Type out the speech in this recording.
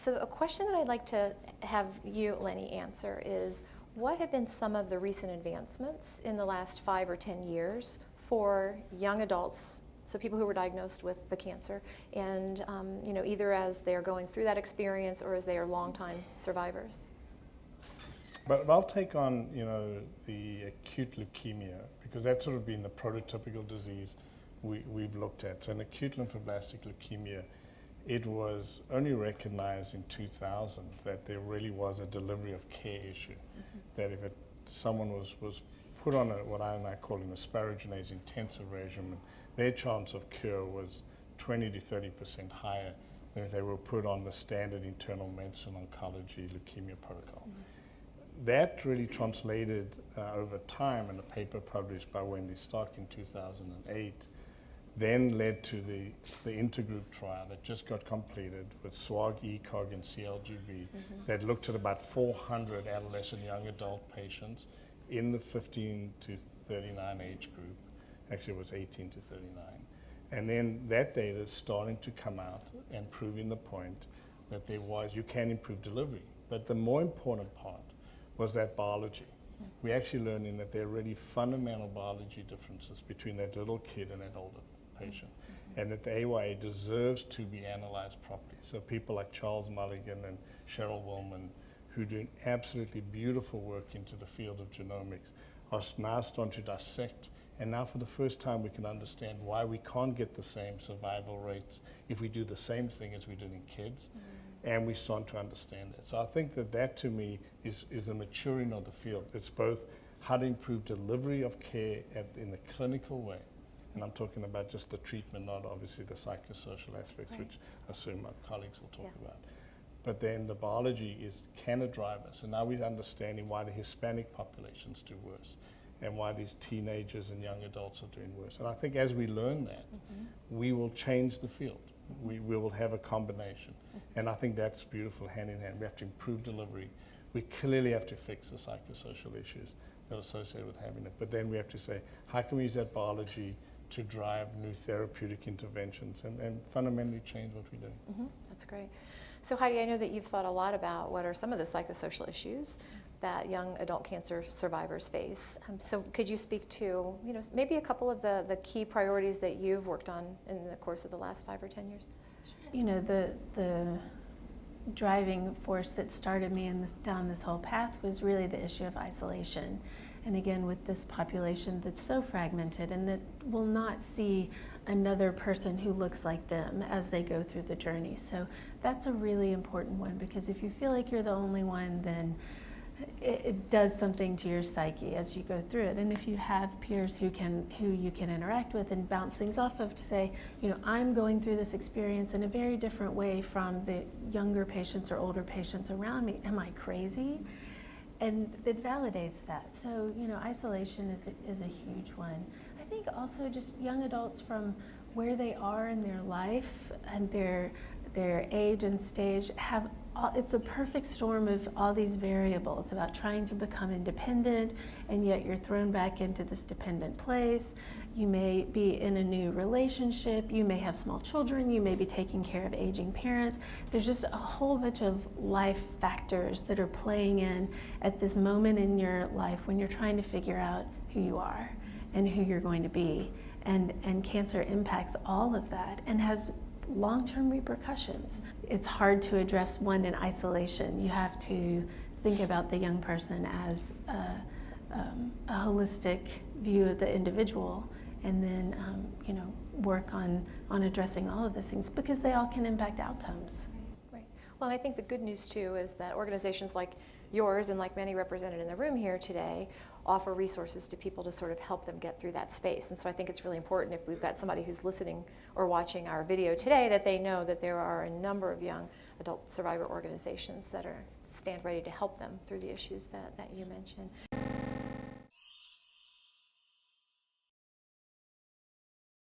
So a question that I'd like to have you, Lenny, answer is, what have been some of the recent advancements in the last 5 or 10 years for young adults, so people who were diagnosed with the cancer, and either as they're going through that experience or as they are longtime survivors? But I'll take on, the acute leukemia, because that's sort of been the prototypical disease we've looked at. So in acute lymphoblastic leukemia, it was only recognized in 2000 that there really was a delivery of care issue. That if someone was put on what I call an asparaginase intensive regimen, their chance of cure was 20 to 30% higher than if they were put on the standard internal medicine oncology leukemia protocol. That really translated over time in a paper published by Wendy Stock in 2008, then led to the intergroup trial that just got completed with SWOG, ECOG, and CLGB that looked at about 400 adolescent young adult patients in the 15 to 39 age group. Actually, it was 18 to 39. And then that data is starting to come out and proving the point that you can improve delivery. But the more important part was that biology. We actually learning that there are really fundamental biology differences between that little kid and that older patient, and that the AYA deserves to be analyzed properly. So people like Charles Mulligan and Cheryl Willman, who do absolutely beautiful work into the field of genomics, are now starting to dissect, and now for the first time we can understand why we can't get the same survival rates if we do the same thing as we did in kids, and we start to understand that. So I think that to me is a maturing of the field. It's both how to improve delivery of care in the clinical way, and I'm talking about just the treatment, not obviously the psychosocial aspects, which I assume my colleagues will talk about. But then the biology can it drive us? And now we're understanding why the Hispanic populations do worse and why these teenagers and young adults are doing worse. And I think as we learn that, we will change the field. We will have a combination. And I think that's beautiful, hand in hand. We have to improve delivery. We clearly have to fix the psychosocial issues that are associated with having it. But then we have to say, how can we use that biology to drive new therapeutic interventions and fundamentally change what we do? That's great. So Heidi, I know that you've thought a lot about what are some of the psychosocial issues that young adult cancer survivors face. So could you speak to, maybe a couple of the key priorities that you've worked on in the course of the last 5 or 10 years? The driving force that started me down this whole path was really the issue of isolation. And again, with this population that's so fragmented and that will not see another person who looks like them as they go through the journey. So that's a really important one, because if you feel like you're the only one, then it does something to your psyche as you go through it. And if you have peers who you can interact with and bounce things off of to say, I'm going through this experience in a very different way from the younger patients or older patients around me. Am I crazy? And it validates that. So, isolation is a huge one. I think also just young adults from where they are in their life and their age and stage it's a perfect storm of all these variables about trying to become independent, and yet you're thrown back into this dependent place. You may be in a new relationship, you may have small children, you may be taking care of aging parents. There's just a whole bunch of life factors that are playing in at this moment in your life when you're trying to figure out who you are and who you're going to be. And cancer impacts all of that and has long-term repercussions. It's hard to address one in isolation. You have to think about the young person as a holistic view of the individual, and then work on addressing all of those things, because they all can impact outcomes. Right. Well, and I think the good news too is that organizations like yours and like many represented in the room here today offer resources to people to sort of help them get through that space. And so I think it's really important, if we've got somebody who's listening or watching our video today, that they know that there are a number of young adult survivor organizations that stand ready to help them through the issues that you mentioned.